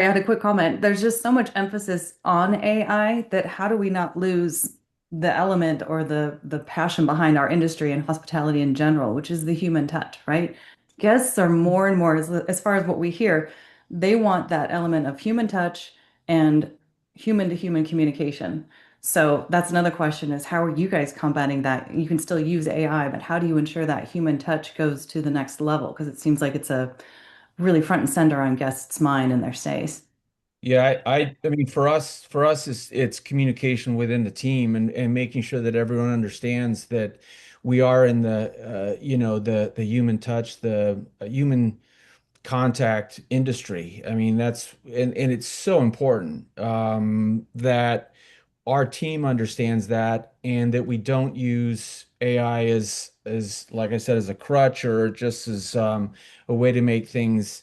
I had a quick comment. There's just so much emphasis on AI that how do we not lose the element or the passion behind our industry and hospitality in general, which is the human touch, right? Guests are more and more, as far as what we hear, they want that element of human touch and human to human communication. So that's another question is how are you guys combating that? You can still use AI, but how do you ensure that human touch goes to the next level? Because it seems like it's a really front and center on guests' mind and their stays. Yeah, I mean, for us, it's communication within the team and making sure that everyone understands that we are in the human touch, the human contact industry. I mean, and it's so important that our team understands that and that we don't use AI as like I said, as a crutch or just as a way to make things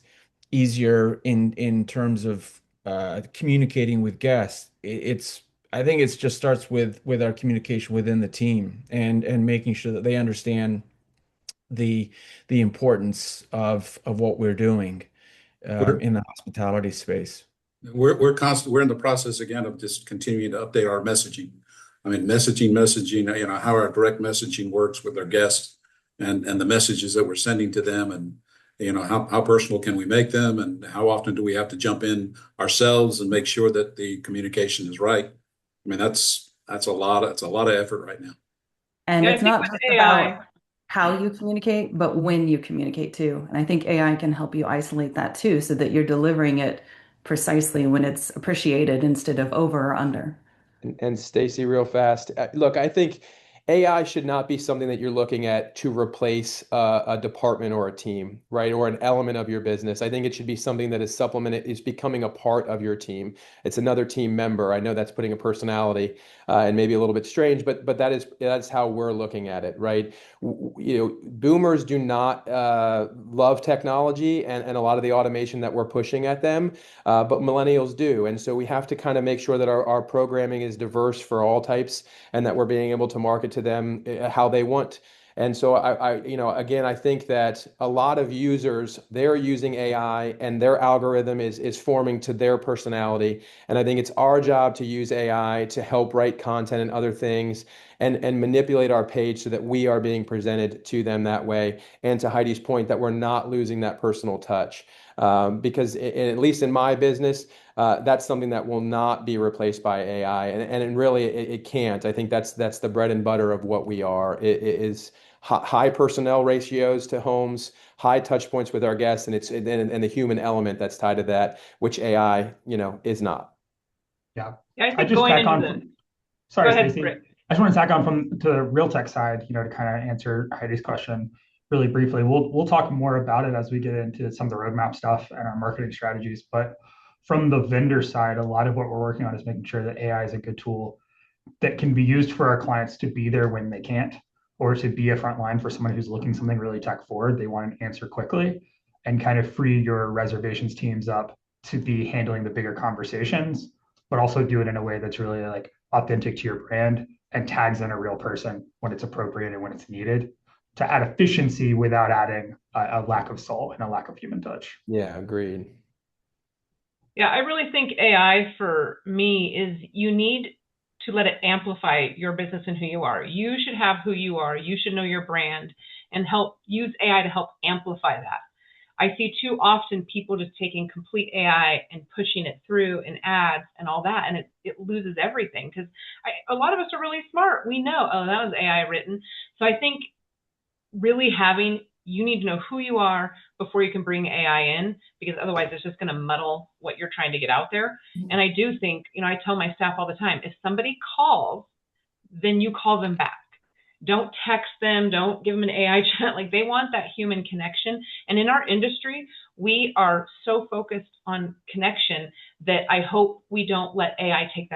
easier in terms of communicating with guests. I think it just starts with our communication within the team and making sure that they understand the the importance of what we're doing We're in the hospitality space. we're in the process again of just continuing to update our messaging. I mean, messaging, how our direct messaging works with our guests and the messages that we're sending to them and how personal can we make them and how often do we have to jump in ourselves and make sure that the communication is right. I mean, that's a lot of effort right now. And Yeah, I it's think not with just AI, about how you communicate, but when you communicate too. And I think AI can help you isolate that too, so that you're delivering it precisely when it's appreciated instead of over or under. And Stacy, real fast. Look, I think AI should not be something that you're looking at to replace a department or a team, right? Or an element of your business. I think it should be something that is supplemented, is becoming a part of your team. It's another team member. I know that's putting a personality and maybe a little bit strange, but that's how we're looking at it, right? Boomers do not love technology and a lot of the automation that we're pushing at them, but millennials do. And so we have to kind of make sure that our programming is diverse for all types and that we're being able to market to them how they want. And so again, I think that a lot of users, they're using AI and their algorithm is forming to their personality. And I think it's our job to use AI to help write content and other things and manipulate our page so that we are being presented to them that way. And to Heidi's point, that we're not losing that personal touch. Because at least in my business, that's something that will not be replaced by AI, and really it can't. I think that's the bread and butter of what we are. It is high personnel ratios to homes, high touch points with our guests, and the human element that's tied to that, which AI, is not. Yeah. yeah, I I think just going tack into on the, from, go sorry, ahead, Stacey. Rick. I just want to tack on from to the RealTech side, to kind of answer Heidi's question really briefly. We'll talk more about it as we get into some of the roadmap stuff and our marketing strategies. But from the vendor side, a lot of what we're working on is making sure that AI is a good tool that can be used for our clients to be there when they can't, or to be a front line for someone who's looking something really tech forward. They want an answer quickly and kind of free your reservations teams up to be handling the bigger conversations, but also do it in a way that's really like authentic to your brand and tags in a real person when it's appropriate and when it's needed to add efficiency without adding a lack of soul and a lack of human touch. Yeah, agreed. Yeah, I really think AI for me is you need to let it amplify your business and who you are. You should have who you are. You should know your brand and help use AI to help amplify that. I see too often people just taking complete AI and pushing it through in ads and all that, and it loses everything because a lot of us are really smart. We know, oh, that was AI written. So I think really you need to know who you are before you can bring AI in, because otherwise it's just going to muddle what you're trying to get out there. And I do think, I tell my staff all the time, if somebody calls, then you call them back. Don't text them. Don't give them an AI chat. Like, they want that human connection. And in our industry, we are so focused on connection that I hope we don't let AI take that away.